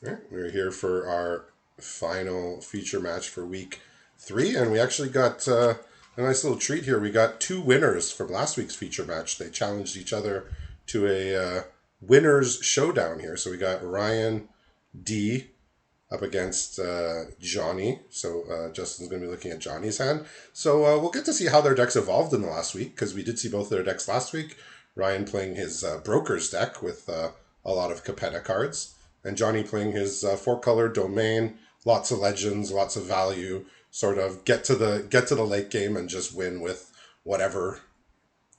Yeah, we're here for our final feature match for week 3, and we actually got a nice little treat here. We got two winners from last week's feature match. They challenged each other to a winners showdown here. So we got Ryan D up against Johnny. So Justin's going to be looking at Johnny's hand. So we'll get to see how their decks evolved in the last week, because we did see both their decks last week. Ryan playing his Broker's deck with a lot of Capenna cards, and Johnny playing his four-color Domain, lots of legends, lots of value, sort of get to the late game and just win with whatever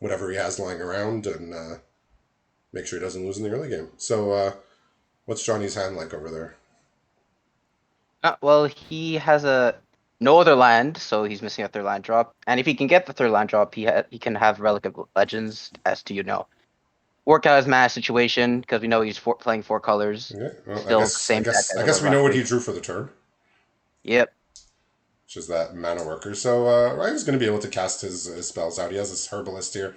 he has lying around, and make sure he doesn't lose in the early game. So what's Johnny's hand like over there? Well, he has a no other land, so he's missing a third land drop. And if he can get the third land drop, he can have Relic of Legends as to work out his mana situation because we know he's playing four colors. Okay. Well, I Still guess I same deck guess as I it was guess we know last what he week. drew for the turn, Yep. which is that mana worker. So Ryan's going to be able to cast his spells out. He has this herbalist here.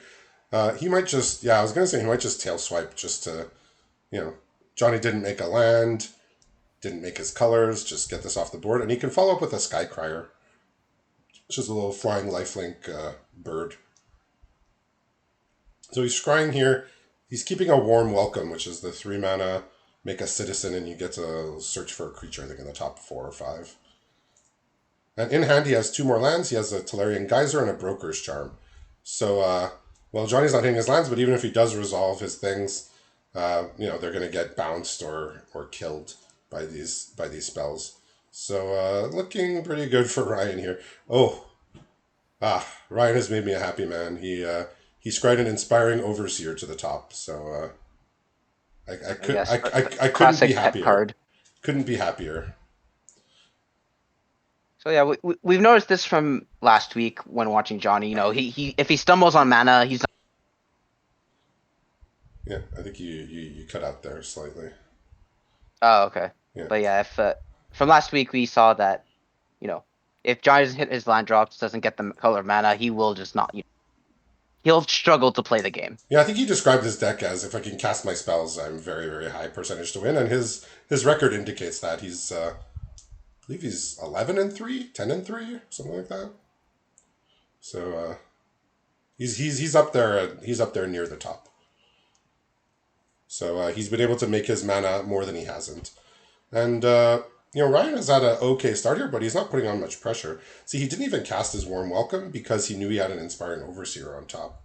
He might just, yeah, I was going to say he might just tail swipe just to, you know, Johnny didn't make a land, didn't make his colors, just get this off the board, and he can follow up with a Skycrier, which is a little flying lifelink bird. So he's scrying here. He's keeping a warm welcome, which is the 3 mana, make a citizen, and you get to search for a creature, I think, in the top 4 or 5. And in hand, he has 2 more lands. He has a Tolarian Geyser and a Broker's Charm. So, well, Johnny's not hitting his lands, but even if he does resolve his things, they're going to get bounced or killed by these spells. So, looking pretty good for Ryan here. Oh, Ryan has made me a happy man. He scried an inspiring overseer to the top. So, I could Yes. I couldn't be Classic pet happier. card. Couldn't be happier. So yeah, we've noticed this from last week when watching Johnny. He if he stumbles on mana, he's Yeah, I think you cut out there slightly. oh okay. Yeah. But yeah, if from last week we saw that you know if Johnny doesn't hit his land drops, doesn't get the color mana, he will just not. He'll struggle to play the game. Yeah, I think he described his deck as if I can cast my spells, I'm very, very high percentage to win, and his record indicates that I believe he's 11-3, 10-3, something like that. So he's up there. He's up there near the top. So he's been able to make his mana more than he hasn't, and Ryan has had an okay start here, but he's not putting on much pressure. See, he didn't even cast his warm welcome because he knew he had an inspiring overseer on top.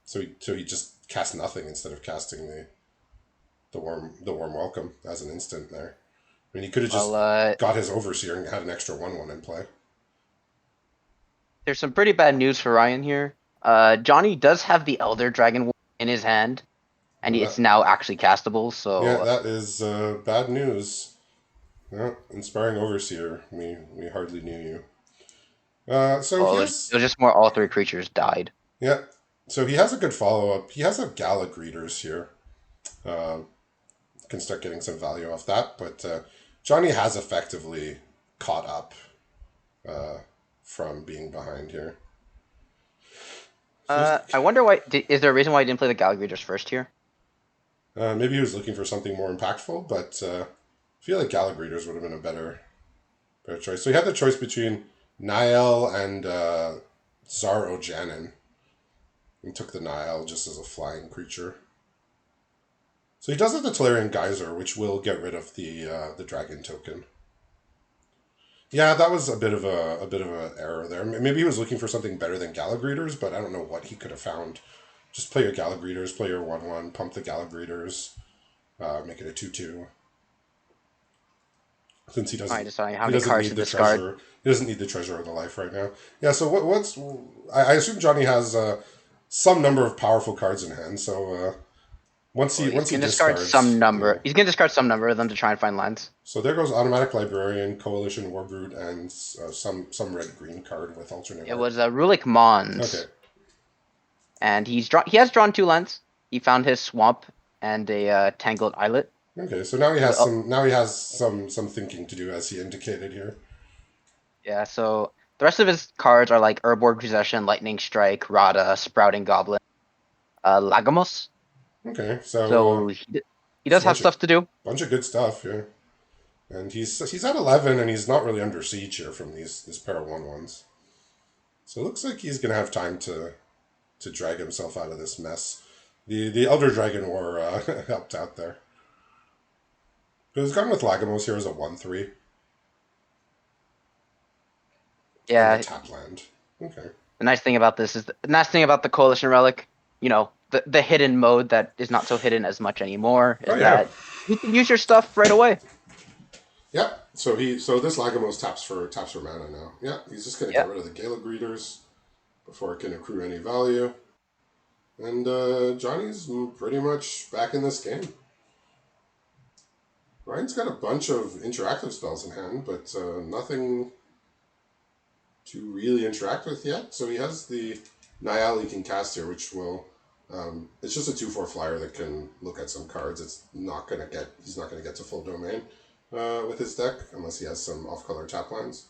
So he just cast nothing instead of casting the warm welcome as an instant there. I mean, he could have Well, just got his overseer and had an extra 1/1 in play. there's some pretty bad news for Ryan here. Johnny does have the Elder Dragon in his hand, and Well, it's now actually castable. yeah, So, that is bad news. Well, inspiring overseer, we hardly knew you. So he well, it has was just more all three creatures died. yeah, so he has a good follow up. He has a Gala Greeters here. Uh, can start getting some value off that, but Johnny has effectively caught up uh, from being behind here. So I wonder why. Is there a reason why he didn't play the Gallagher's first here? maybe he was looking for something more impactful, but I feel like Gallagher's would have been a better choice. So he had the choice between Niall and Zar Ojanen, and took the Niall just as a flying creature. So he does have the Tolarian Geyser, which will get rid of the dragon token. Yeah, that was a bit of an error there. Maybe he was looking for something better than Gallagher's, but I don't know what he could have found. Just play your Gallagher's, play your 1/1, pump the Gallagher's, make it a 2/2. Since he Alright, doesn't deciding how he many doesn't cards need to the discard. treasure. He doesn't need the treasure of the life right now. Yeah. So what's I assume Johnny has some number of powerful cards in hand. So once Well, he he's once he gonna discard some discards, number. He's gonna discard some number of them to try and find lands. so there goes automatic librarian, coalition warbrute, and some red green card with alternate It art. was Rulik Okay. Mons, and he has drawn two lands. He found his swamp and a tangled islet. Okay. So now he has Well, some thinking to do, as he indicated here. yeah. So the rest of his cards are like Urborg Possession, Lightning Strike, Rada, Sprouting Goblin, Lagamos. Okay. So So He It's does a have stuff to do. bunch of good stuff, yeah. And he's at 11, and he's not really under siege here from these pair of 1/1s. So it looks like he's gonna have time to drag himself out of this mess. The Elder Dragon War helped out there. But it's gone with Lagomos here as a 1/3 and a Yeah, tap land. Okay. the nice thing about this is the nice thing about the Coalition Relic, the hidden mode that is not so hidden as much anymore Oh is yeah. that you can use your stuff right away. Yeah. So this Lagomos taps for mana now. Yeah, he's just gonna Yeah. get rid of the Gala Greeters before it can accrue any value. And Johnny's pretty much back in this game. Ryan's got a bunch of interactive spells in hand, but nothing to really interact with yet. So he has the Niall he can cast here, which will. It's just a 2/4 flyer that can look at some cards. He's not gonna get to full domain with his deck unless he has some off-color tap lines.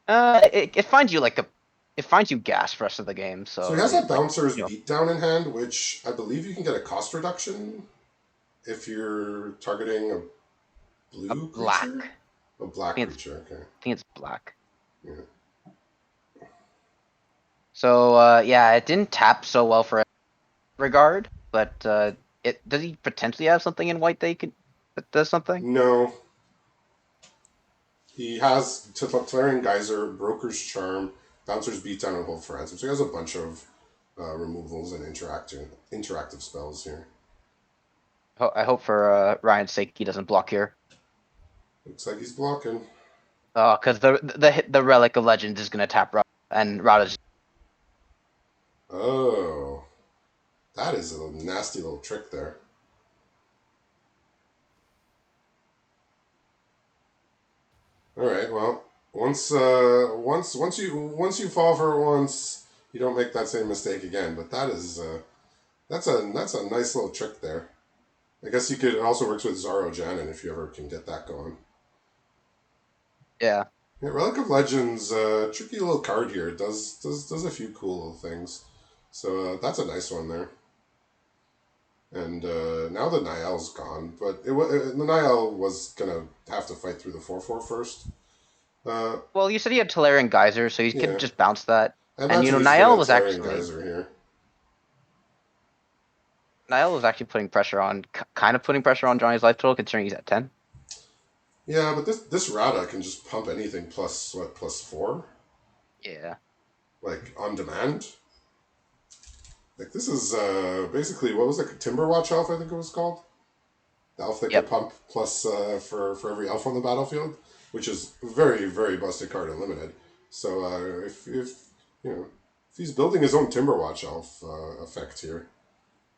It finds you it finds you gas for the rest of the game. So he So has a it's like Bouncer's you know Beatdown in hand, which I believe you can get a cost reduction if you're targeting a a blue black. creature? A black creature, okay. I think it's black. Yeah. So yeah, it didn't tap so well for regard, but it does he potentially have something in white that does something? No, he has Teflarian Geyser, Broker's Charm, Bouncer's Beatdown, and Hold for Ransom. So he has a bunch of removals and interactive spells here. I hope for Ryan's sake he doesn't block here. Looks like he's blocking. Because the Relic of Legends is gonna tap Rada, and Rada's Oh, that is a nasty little trick there. All right, well, once you fall for it once, you don't make that same mistake again. But that's a nice little trick there. I guess you could. It also works with Zaro Janin if you ever can get that going. yeah. Yeah, Relic of Legends, tricky little card here. It does a few cool little things. So that's a nice one there. And now the Niall's gone, but the Niall was gonna have to fight through the 4/4 first. Uh, Well, you said he had Tolarian Geyser, so he could yeah, just bounce that. I And imagine he's just gonna Niall have was Tolarian actually Geyser here. putting pressure on, kind of putting pressure on Johnny's life total, considering he's at 10. Yeah, but this Rada can just pump anything plus 4, Yeah. like on demand. Like this is basically what was it, Timberwatch Elf I think it was called. The elf that could Yep. pump plus for every elf on the battlefield, which is very very busted card in limited. So if you know if he's building his own Timberwatch Elf effect here,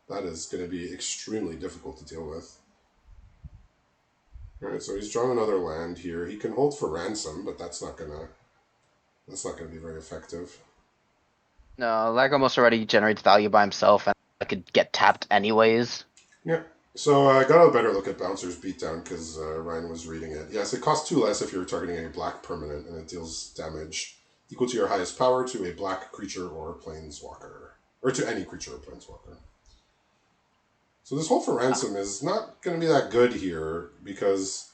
that is going to be extremely difficult to deal with. All right, so he's drawn another land here. He can hold for ransom, but that's not gonna be very effective. No, Lagomos already generates value by himself, and I could get tapped anyways. Yeah. So I got a better look at Bouncer's Beatdown because Ryan was reading it. Yes, it costs 2 less if you're targeting a black permanent, and it deals damage equal to your highest power to a black creature or planeswalker. Or to any creature or planeswalker. So this hold for ransom is not going to be that good here because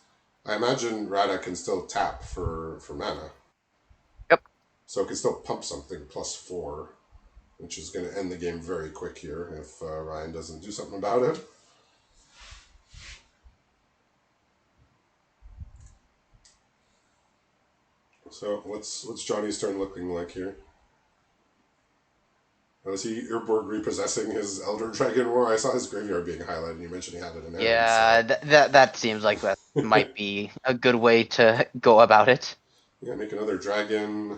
I imagine Rada can still tap for mana. Yep. So it can still pump something +4, which is going to end the game very quick here if Ryan doesn't do something about it. So what's Johnny's turn looking like here? Was he Urborg repossessing his Elder Dragon War? I saw his graveyard being highlighted, and you mentioned he had it in hand. Yeah, that seems like that might be a good way to go about it. Yeah, make another dragon.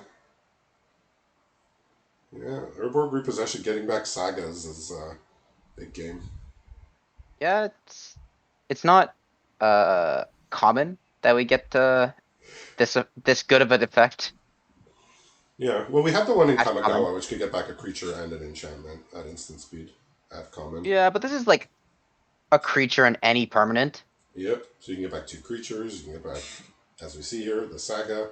Yeah, Urborg repossession, getting back sagas is a big game. Yeah, it's not common that we get this good of an effect. Yeah, well, we had the one in As common. Kamigawa, which could get back a creature and an enchantment at instant speed at common. Yeah, but this is like a creature and any permanent. Yep, so you can get back 2 creatures. You can get back, as we see here, the saga.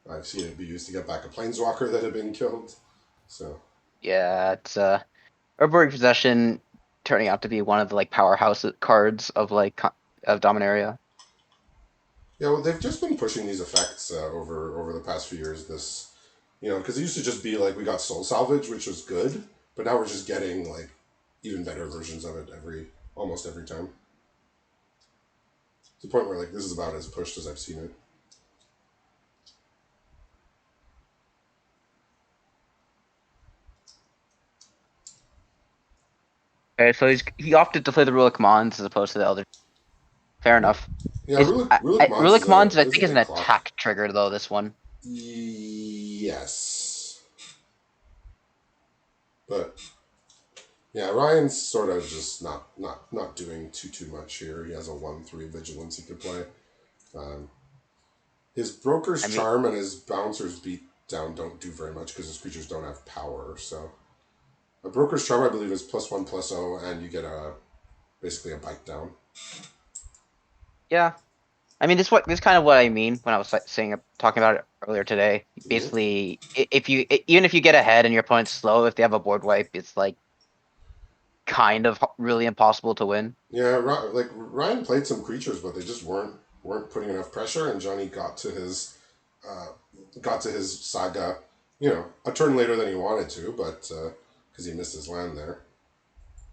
I've seen it be used to get back a planeswalker that had been killed. So Yeah, it's Urborg Possession turning out to be one of the like powerhouse cards of of Dominaria. Yeah, well, they've just been pushing these effects over the past few years. This, because it used to just be like we got Soul Salvage, which was good, but now we're just getting like even better versions of it almost every time. To the point where like this is about as pushed as I've seen it. Okay, so he opted to play the Rulic Mons as opposed to the Elder. Fair Yeah, enough. yeah. Rulik Mons Rulic Mons, I is a think, is an good clock. attack trigger though. This one. Yes, but yeah, Ryan's sort of just not doing too much here. He has a 1/3 vigilance he could play. Um, his Broker's I mean, Charm and his Bouncer's Beat Down don't do very much because his creatures don't have power. So a Broker's Charm, I believe, is +1/+0, and you get a basically a bite down. yeah. I mean, this kind of what I mean when I was talking about it earlier today. Yeah, Basically, even if you get ahead and your opponent's slow, if they have a board wipe, it's like kind of really impossible to win. yeah. Like Ryan played some creatures, but they just weren't putting enough pressure, and Johnny uh, got to his saga. A turn later than he wanted to, but because he missed his land there.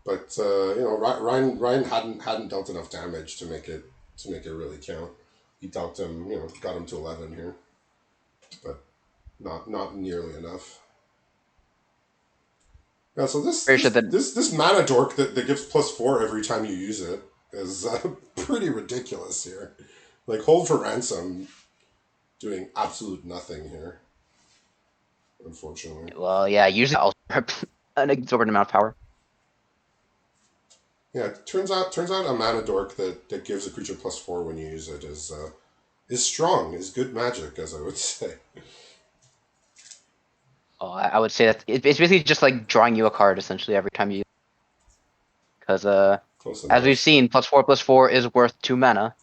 But Ryan hadn't dealt enough damage to make it really count. He dealt him, got him to 11 here, but not nearly enough. Yeah, so this Pretty sure this that this this mana dork that gives +4 every time you use it is pretty ridiculous here. Like hold for ransom, doing absolute nothing here, unfortunately. well, yeah, usually also an exorbitant amount of power. Yeah, it turns out a mana dork that gives a creature +4 when you use it is strong, is good magic, as I would say. Oh, I would say that it's basically just like drawing you a card essentially every time you, because Close as we've enough. seen, +4/+4 is worth 2 mana,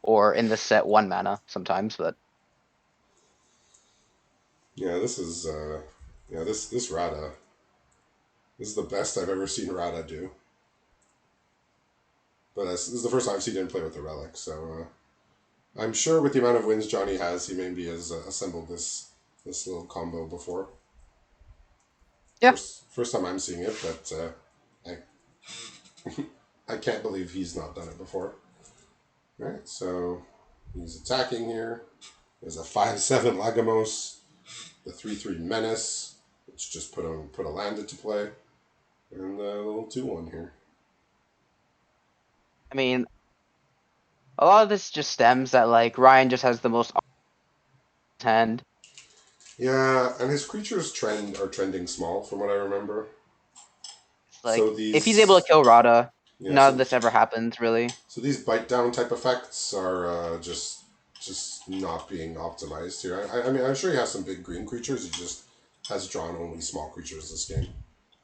or in this set 1 mana sometimes. But Yeah, this Rada. This is the best I've ever seen Rada do. But this is the first time I've seen him play with the relic, so I'm sure with the amount of wins Johnny has, he maybe has assembled this little combo before. yeah, First time I'm seeing it, but I can't believe he's not done it before. All right, so he's attacking here. There's a 5/7 Lagamos, the 3/3 Menace, which just put a land into play, and a little 2/1 here. I mean, a lot of this just stems that like Ryan just has the most hand. Yeah, and his creatures are trending small from what I remember. It's So like if he's able to kill Rada, yeah, none so of this ever happens really. so these bite down type effects are just not being optimized here. I mean, I'm sure he has some big green creatures. He just has drawn only small creatures this game.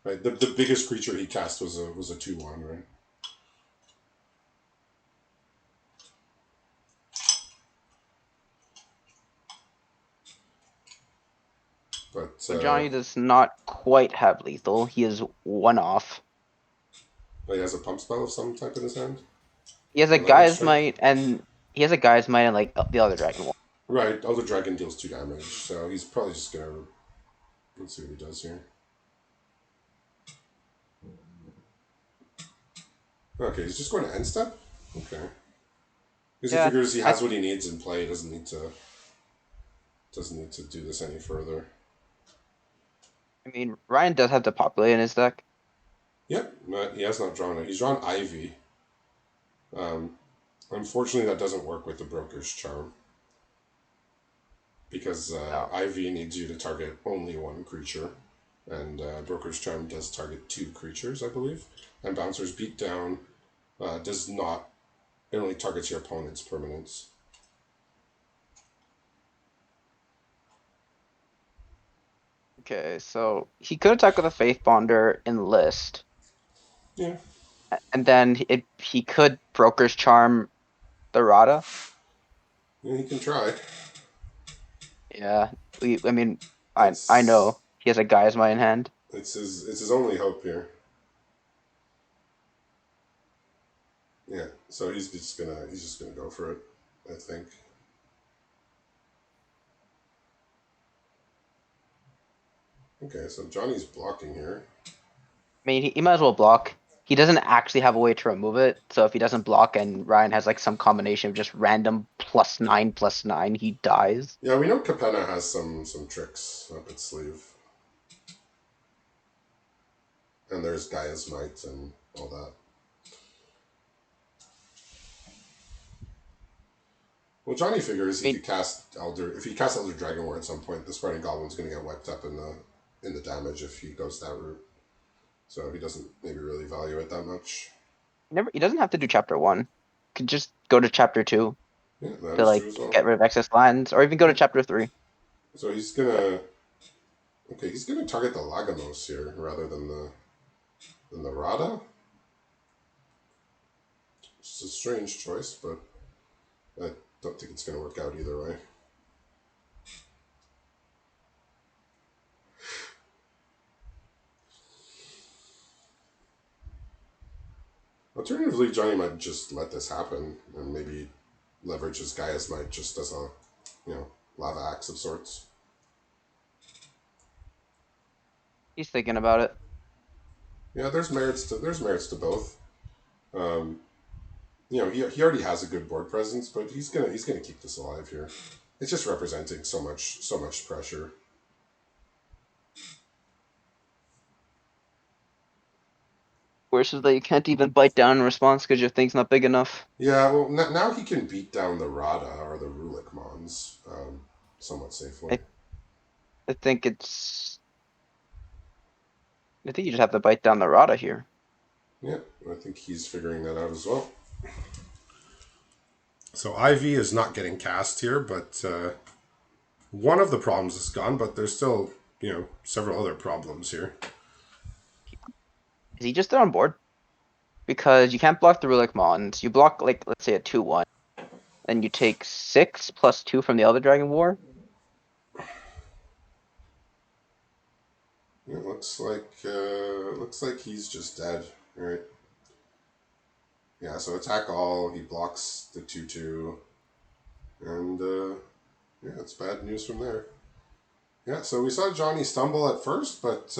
Right, the biggest creature he cast was a 2/1, right? But So Johnny does not quite have lethal. He is one off. he has a pump spell of some type in his hand. He has a A leverage guy's strike. might, and he has a guy's might, and like the other dragon one. Right, Elder Dragon deals 2 damage, so he's probably just gonna. Let's see what he does here. Okay, he's just going to end step. Okay, because he Yeah, figures he I has what he needs in play. He doesn't need to do this any further. I mean Ryan does have the populate in his deck. Yep, he has not drawn it. He's drawn Ivy. Um, Unfortunately, that doesn't work with the Broker's Charm because No. Ivy needs you to target only one creature, and Broker's Charm does target 2 creatures, I believe. And Bouncer's Beatdown does not. It only targets your opponent's permanents. Okay, so he could attack with a Faith Bonder in list, Yeah, and then he could Broker's Charm the Rada. yeah, he can try. Yeah, I mean, I It's know he has a guy's might in hand. It's his only hope here. Yeah, so he's just gonna go for it, I think. Okay, so Johnny's blocking here. I mean, he might as well block. He doesn't actually have a way to remove it, so if he doesn't block and Ryan has like some combination of just random +9/+9, he dies. Yeah, we know Capenna has some tricks up its sleeve, and there's Gaia's Might and all that. Well, Johnny figures I mean, if he casts Elder Dragon War at some point, the Spreading Goblin's going to get wiped up in the damage if he goes that route. So he doesn't maybe really value it that much. he doesn't have to do chapter 1. Could just go to chapter 2 Yeah, that to is like true as well. get rid of excess lands, or even go Yeah. to chapter 3. So he's gonna target the Lagamos here rather than the Rada. It's a strange choice, but I don't think it's gonna work out either way. Alternatively, Johnny might just let this happen and maybe leverage his Gaia's Might just as a you know lava axe of sorts. He's thinking about it. Yeah, there's merits to both. Um, he already has a good board presence, but he's gonna keep this alive here. It's just representing so much pressure. Worse is that you can't even bite down in response because your thing's not big enough. Yeah, well now he can beat down the Rada or the Rulik Mons somewhat safely. I, I think it's. I think you just have to bite down the Rada here. Yeah, I think he's figuring that out as well. So Ivy is not getting cast here, but one of the problems is gone. But there's still several other problems here. Is he just there on board? Because you can't block the Rulik Mons. You block, like, let's say a 2/1. Then you take 6 + 2 from the other Dragon War. It looks like he's just dead. All right. Yeah. So attack all. He blocks the 2/2, and yeah, it's bad news from there. Yeah. So we saw Johnny stumble at first, but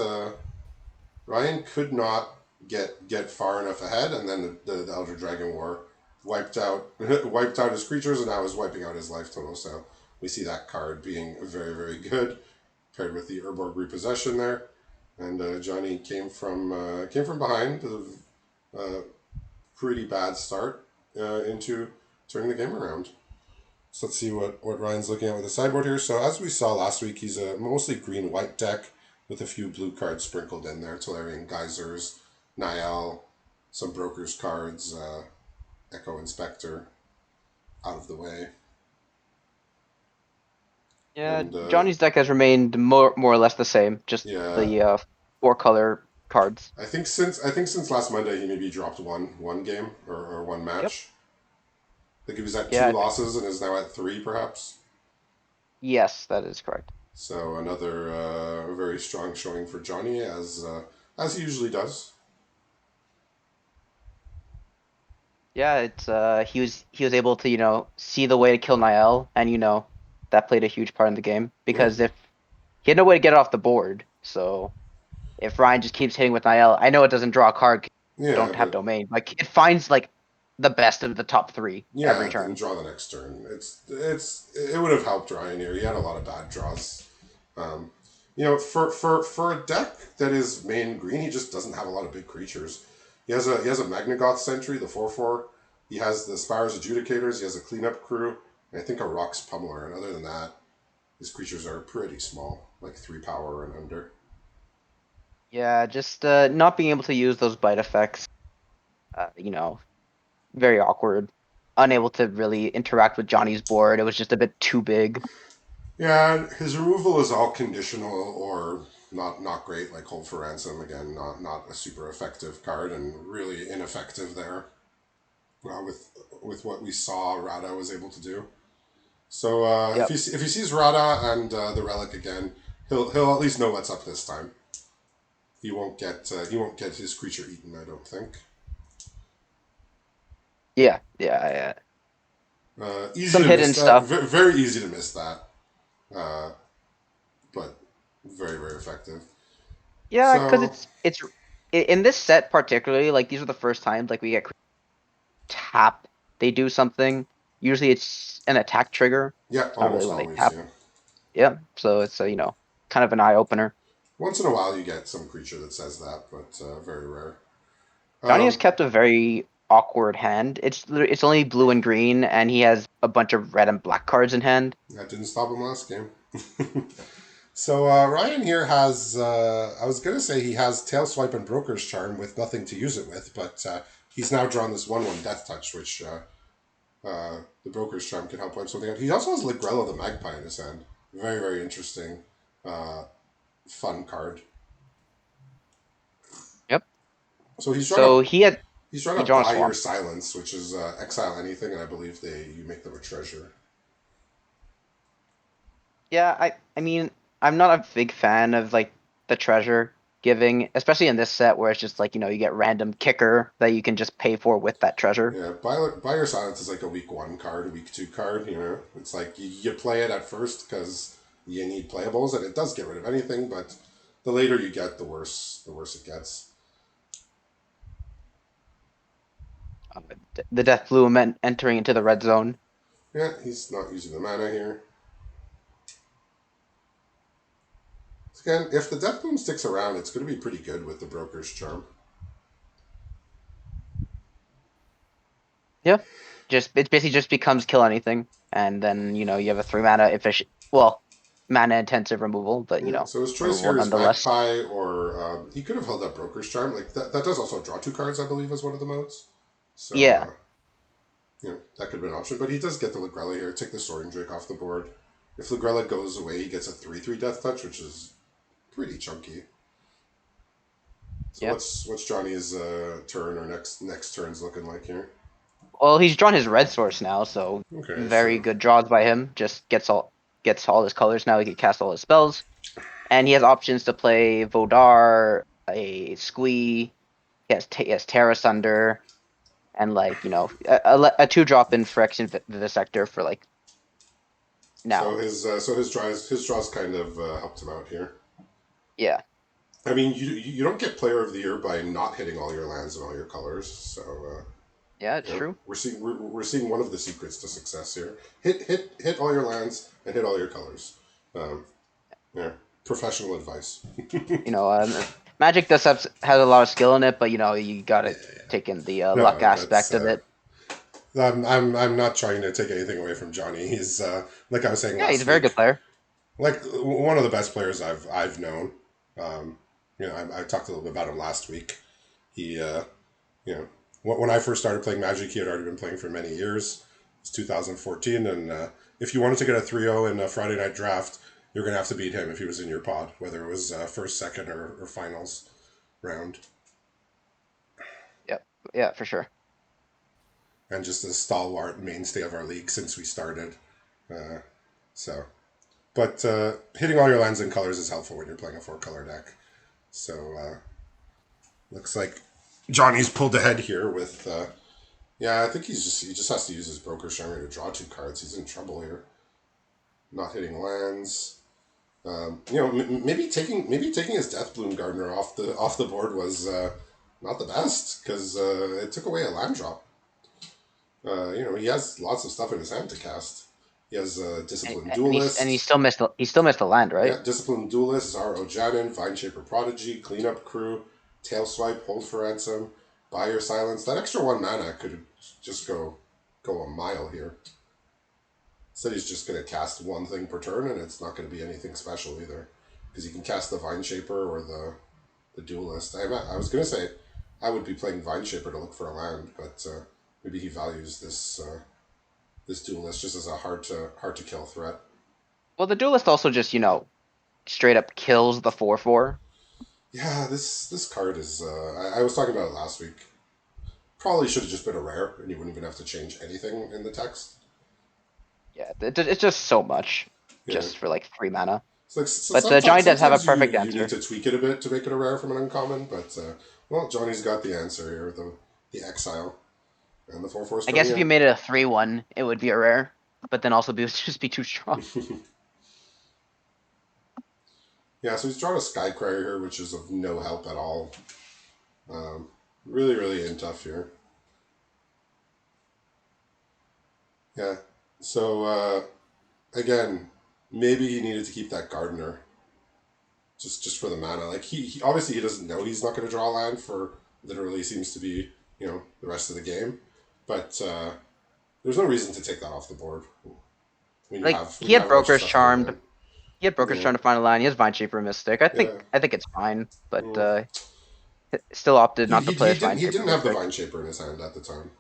Ryan could not get far enough ahead, and then the Elder Dragon War wiped out wiped out his creatures, and now is wiping out his life total. So we see that card being very very good paired with the Urborg repossession there, and Johnny came from behind with a pretty bad start into turning the game around. So let's see what Ryan's looking at with the sideboard here. So as we saw last week, he's a mostly green-white deck with a few blue cards sprinkled in there. Tolarian Geysers, Niall, some Broker's cards, Echo Inspector out of the way. Yeah, And Johnny's deck has remained more or less the same. Just yeah, the 4-color cards. I think since last Monday he maybe dropped one game or one Yep. match. I think he was at two Yeah. losses and is now at three perhaps. Yes, that is correct. So another very strong showing for Johnny as he usually does. Yeah, it's he was able to see the way to kill Niall, and that played a huge part in the game Yeah, because if he had no way to get it off the board, so if Ryan just keeps hitting with Niall, I know it doesn't draw a card 'cause you yeah, don't have but domain. Like it finds like the best of the top 3 every yeah, and turn. draw the next turn. It would have helped Ryan here. He had a lot of bad draws. Um, for a deck that is main green, he just doesn't have a lot of big creatures. He has a Magnagoth Sentry, the 4/4. He has the Spires Adjudicators. He has a Cleanup Crew, and I think a Rocks Pummeler. And other than that, his creatures are pretty small, like 3 power and under. Yeah, just not being able to use those bite effects. Very awkward. Unable to really interact with Johnny's board. It was just a bit too big. Yeah, and his removal is all conditional or not great, like Hold for Ransom again, not a super effective card and really ineffective there with what we saw Rada was able to do. So Yep. if he sees Rada and the Relic again, he'll at least know what's up this time. he won't get his creature eaten. I don't think. Yeah, yeah, yeah. Easy Some to miss hidden that. stuff. Very easy to miss that. Uh, but very effective. Yeah, because So in this set particularly, like these are the first times like we get tap. They do something. Usually it's an attack trigger. yeah, Not really almost when they always. tap. Yeah. Yeah, so it's a kind of an eye opener. Once in a while, you get some creature that says that, but very rare. Johnny has Um, kept a very awkward hand. It's only blue and green, and he has a bunch of red and black cards in hand. that didn't stop him last game. So Ryan here has, I was going to say he has Tail Swipe and Broker's Charm with nothing to use it with, but he's now drawn this 1/1 Death Touch, which the Broker's Charm can help wipe something out. He also has Ligrella the Magpie in his hand. Very interesting, uh, fun card. Yep. So So he's drawn he a drawn a Buy Your swamp. Silence, which is exile anything, and I believe you make them a treasure. Yeah, I mean, I'm not a big fan of like the treasure giving, especially in this set where it's just like, you get random kicker that you can just pay for with that treasure. Yeah, Buy Your Silence is like a week 1 card, a week 2 card. It's like you play it at first because you need playables, and it does get rid of anything. But the later you get, the worse it gets. Uh, the Death Bloom entering into the red zone. Yeah, he's not using the mana here. Again, if the Death Bloom sticks around, it's going to be pretty good with the Broker's Charm. Yeah. It basically just becomes kill anything, and then you have a 3 mana efficient, well, mana intensive removal, but Yeah, so his choice removal here is nonetheless. Magpie, or he could have held that Broker's Charm. Like that does also draw 2 cards, I believe, as one of the modes. So Yeah. that could have been an option. But he does get the Ligrella here. Take the Soaring Drake off the board. If Ligrella goes away, he gets a 3/3 Death Touch, which is pretty chunky. So Yeah. what's Johnny's turn or next turn's looking like here? Well, he's drawn his red source now, so Okay, very so good draws by him. Just gets all his colors now. He can cast all his spells, and he has options to play Vodar, a Squee. He has Terra Sunder, and like a 2-drop in Phyrexian Vivisector for like so now. his draws kind of helped him out here. Yeah. I mean, you don't get Player of the Year by not hitting all your lands and all your colors. So Yeah, it's you know, true. we're seeing one of the secrets to success here. Hit all your lands and hit all your colors. Um, yeah, professional advice. Magic does has a lot of skill in it, but you Yeah, gotta yeah. take in the luck No, that's aspect of it. I'm not trying to take anything away from Johnny. He's like I was saying Yeah, he's a last very good week, player. like one of the best players I've known. Um, I talked a little bit about him last week. He you know when I first started playing Magic, he had already been playing for many years. It's 2014, and if you wanted to get a 3-0 in a Friday night draft, you're gonna have to beat him if he was in your pod, whether it was first, second, or finals round. Yeah, yeah, for sure. And just a stalwart mainstay of our league since we started. Uh, so But hitting all your lands and colors is helpful when you're playing a 4-color deck. So looks like Johnny's pulled ahead here with. Yeah, I think he just has to use his Broker Shimmer to draw 2 cards. He's in trouble here. Not hitting lands. Maybe taking his Death Bloom Gardener off the board was not the best because it took away a land drop. He has lots of stuff in his hand to cast. He has And, Disciplined and he's and he Duelist. still missed the land, right? Yeah, Disciplined Duelist, Zaro Janin, Vineshaper Prodigy, Cleanup Crew, Tail Swipe, Hold for Ransom, Buy Your Silence. That extra 1 mana could just go a mile here. Instead, he's just going to cast one thing per turn, and it's not going to be anything special either. Because he can cast the Vineshaper or the Duelist. I was going to say I would be playing Vineshaper to look for a land, but maybe he values this Duelist just as a hard to kill threat. Well, the duelist also just straight up kills the 4/4. Yeah, this card is. I was talking about it last week. Probably should have just been a rare, and you wouldn't even have to change anything in the text. Yeah, it's just so much Yeah, just for like 3 mana. It's like so But Johnny does have a sometimes perfect you need answer. to tweak it a bit to make it a rare from an uncommon, but well, Johnny's got the answer here. The exile and the 4/4's I coming guess if you in. made it a 3-1, it would be a rare, but then also just be too strong. Yeah, so he's drawn a Skycryer here, which is of no help at all. Um, really, really in tough here. Yeah. So again, maybe he needed to keep that Gardener just for the mana. Like he obviously he doesn't know he's not going to draw land for literally seems to be the rest of the game, but there's no reason to take that off the board Like when he you had have a bunch of Broker's stuff in your Charmed. hand. He had Broker's Yeah, Charmed to find a line. He has Vine Shaper Mystic. yeah. I think it's fine, but Mm. still opted He, not to he, play he his didn't Vine he Shaper didn't have the Mystic. Vine Shaper in his hand at the time,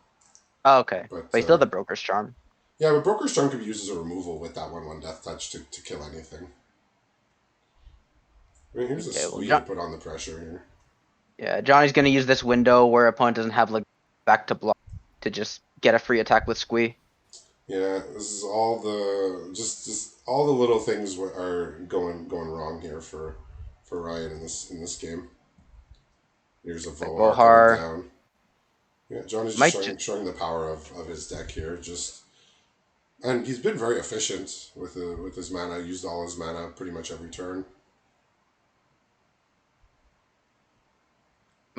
Oh, okay, but but he still had the Broker's Charm. yeah, but Broker's Charm could be used as a removal with that 1/1 Death Touch to kill anything. I mean, here's a Okay, well, squee to put on the pressure here. yeah, Johnny's gonna use this window where opponent doesn't have like back to block to just get a free attack with Squee. Yeah, this is all the just all the little things are going wrong here for Ryan in this game. Here's a Like Vohar coming Vohar down. Yeah, Johnny's just might showing the power of his deck here. And he's been very efficient with his mana. Used all his mana pretty much every turn.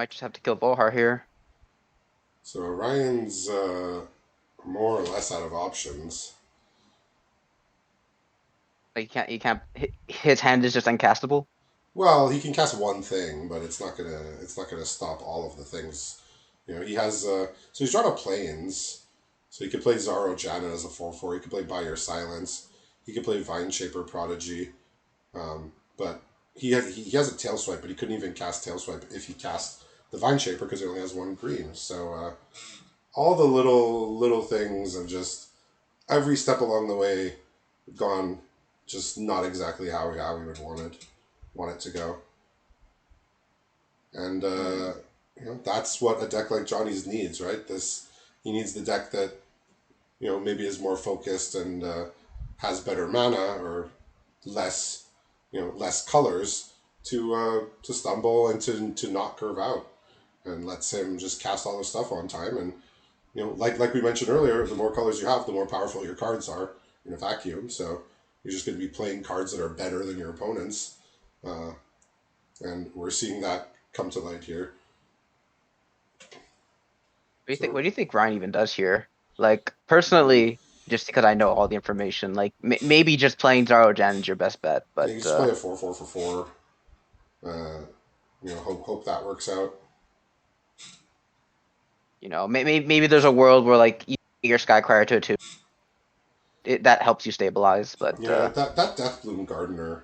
just have to kill Vohar here. So Ryan's more or less out of options. Like you can't. His hand is just uncastable. Well, he can cast one thing, but it's not gonna stop all of the things. He has so he's drawn a plains, so he could play Zaro Janet as a 4/4. He could play By Your Silence. He could play Vine Shaper Prodigy, but he has a Tail Swipe, but he couldn't even cast Tail Swipe if he cast the Vine Shaper because he only has one green. So all the little things of just every step along the way gone just not exactly how we would want it to go. And Hmm. that's what a deck like Johnny's needs, right? He needs the deck that maybe is more focused and has better mana or less less colors to stumble and to not curve out, and lets him just cast all his stuff on time. And like we mentioned earlier, the more colors you have, the more powerful your cards are in a vacuum. So you're just going to be playing cards that are better than your opponents, uh, and we're seeing that come to light here. What do you think? So What do you think Ryan even does here? Like mm, personally, just because I know all the information, like maybe just playing Zaro Jan is your best bet. yeah, But you just play a 4/4 for 4. Uh, hope that works out. maybe there's a world where like you get your Skycryer to a 2, that helps you stabilize. But Yeah, that Deathbloom Gardener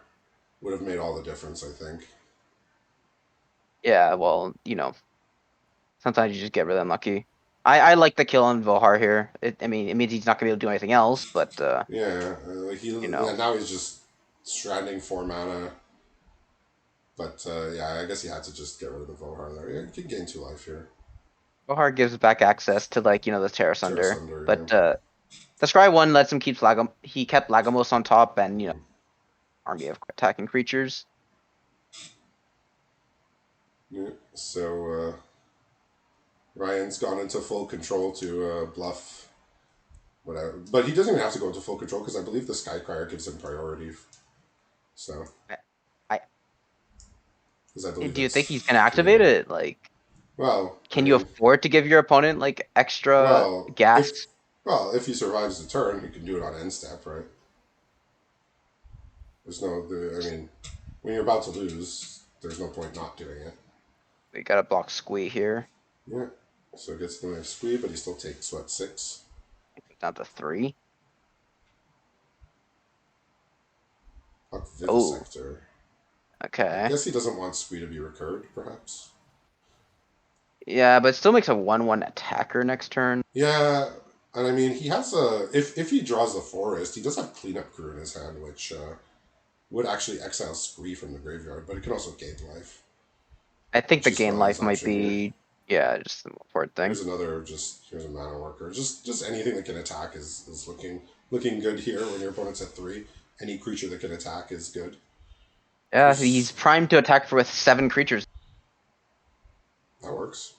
would have made all the difference, I think. yeah, well, sometimes you just get really unlucky. I like the kill on Vohar here. I mean, it means he's not gonna be able to do anything else. But Yeah, you know, now he's just stranding 4 mana. But yeah, I guess he had to just get rid of the Vohar there. Yeah, he can gain 2 life here. Vohar gives back access to like the Terra Terra Sunder. Sunder, But the Scry one lets him keep Lagom. He kept Lagomos on top, and army of attacking creatures. yeah. So Ryan's gone into full control to bluff whatever. But he doesn't even have to go into full control because I believe the Skycryer gives him priority. So, I, I because I believe do you think it's he's gonna three activate mana. it? Like, Well, I can you mean, afford to give your opponent like extra well, gas? if he survives the turn, he can do it on end step, right? I mean, when you're about to lose, there's no point not doing it. We gotta block Squee here. Yeah. So it gets the squeeze, but he still takes what 6 Down to 3. up Oh, Vivisector. I okay. guess he doesn't want squee to be recurred, perhaps. Yeah, but it still makes a 1/1 attacker next turn. Yeah, and I mean he has a if he draws the forest, he does have cleanup crew in his hand, which would actually exile squee from the graveyard, but it can also gain life, I think which the is gain Ryan's life might option here. be, yeah, just the more important thing. Here's a mana worker. Just anything that can attack is looking good here when your opponent's at 3. Any creature that can attack is good. Yeah, he's Who's, primed to attack for with 7 creatures. that works.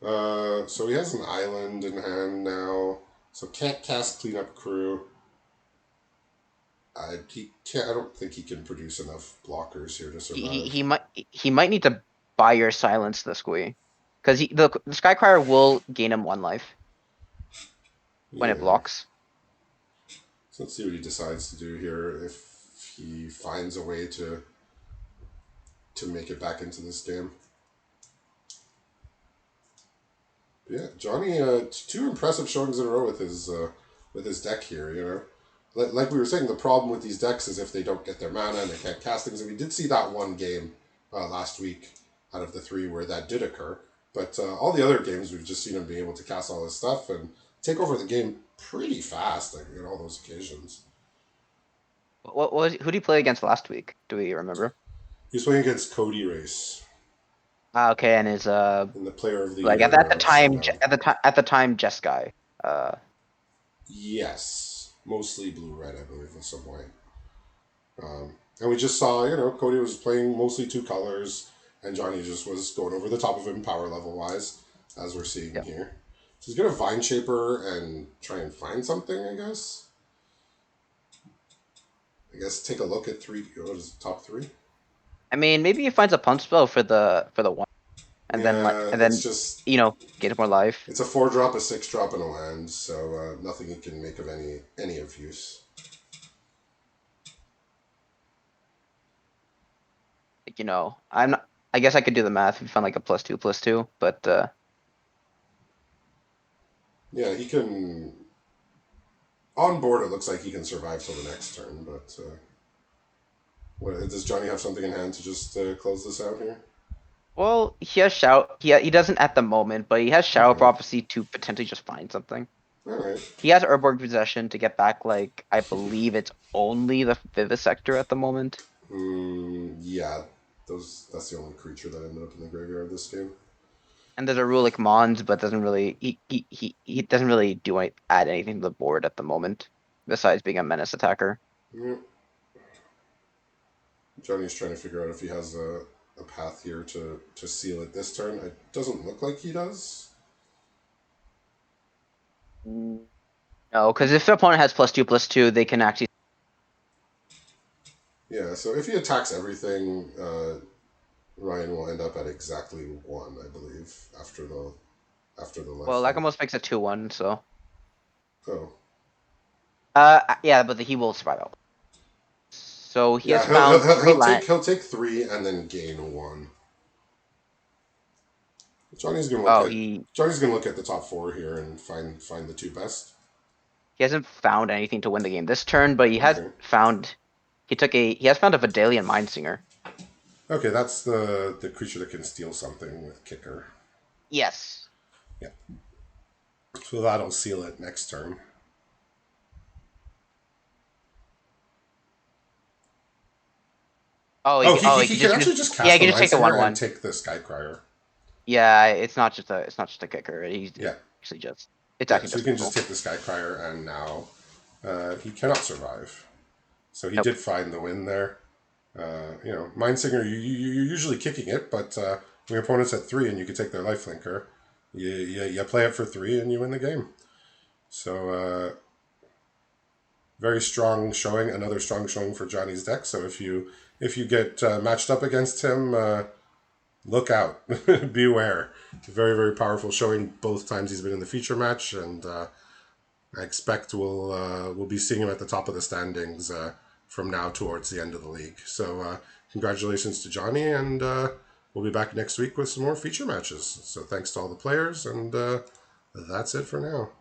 So he has an island in hand now. So can't cast Cleanup Crew. He can't. I don't think he can produce enough blockers here to He he, survive. he might he might need to buy your silence this way, because the Skycrier will gain him 1 life when it Yeah. blocks. So let's see what he decides to do here. If he finds a way to make it back into this game. Yeah, Johnny, two impressive showings in a row with his deck here. You know, like we were saying, the problem with these decks is if they don't get their mana and they can't cast things. And we did see that one game last week out of the three where that did occur. But all the other games, we've just seen him be able to cast all this stuff and take over the game pretty fast, like, in all those occasions. Who did he play against last week? Do we remember? He was playing against Cody Race Ah, okay, and his in the Player of the like Year showdown. at the time Jeskai. Uh, Yes, mostly blue red, I believe, at some point. And we just saw, Cody was playing mostly two colors, and Johnny just was going over the top of him power level wise, as we're seeing yeah. here. So he's gonna Vine Shaper and try and find something, I guess. I guess take a look at three. What is it, top three? I mean, maybe he finds a punch spell for the one, and then Yeah, it's just get more life. it's a 4-drop, a 6-drop, and a land, so nothing he can make of any of use. I'm not. I guess I could do the math if we found like a +2/+2, but Yeah, he can. On board, it looks like he can survive till the next turn, but does Johnny have something in hand to just close this out here? well, he has shout. He doesn't at the moment, but he has shower Okay. prophecy to potentially just find something. All right. He has Urborg possession to get back like I believe it's only the Vivisector at the moment. Yeah, that's the only creature that ended up in the graveyard this game. And there's a rule like Mons, but doesn't really he doesn't really add anything to the board at the moment, besides being a menace attacker. Yeah. Johnny's trying to figure out if he has a path here to seal it this turn. It doesn't look like he does. Mm, No, because if the opponent has +2/+2, they can actually. Yeah, so if he attacks everything, Ryan will end up at exactly 1, I believe, after the Well, life that link. almost makes it 2/1. So, Oh, yeah, but he will survive out. So he yeah, has found three land. he'll take 3 and then gain 1. Johnny's gonna look Oh, at he Johnny's gonna look at the top 4 here and find the two best. he hasn't found anything to win the game this turn, but he has Okay. found. He has found a Vidalian Mindsinger. Okay, that's the creature that can steal something with kicker. Yes. Yeah. So that'll seal it next turn. He He can just actually just yeah, cast he the can just take the Mindsinger and 1/1. take the Skycrier. Yeah, it's not just a kicker. He's Yeah. actually just it's Yeah, actually so he just can just removal. take the Skycrier and now he cannot survive. So he Nope. did find the win there. Mindsinger, you're usually kicking it, but when your opponent's at 3 and you can take their lifelinker, you play it for 3 and you win the game. So very strong showing, another strong showing for Johnny's deck. So if you get matched up against him, look out, beware. Very very powerful showing both times he's been in the feature match, and I expect we'll be seeing him at the top of the standings from now towards the end of the league. So congratulations to Johnny, and we'll be back next week with some more feature matches. So thanks to all the players, and that's it for now.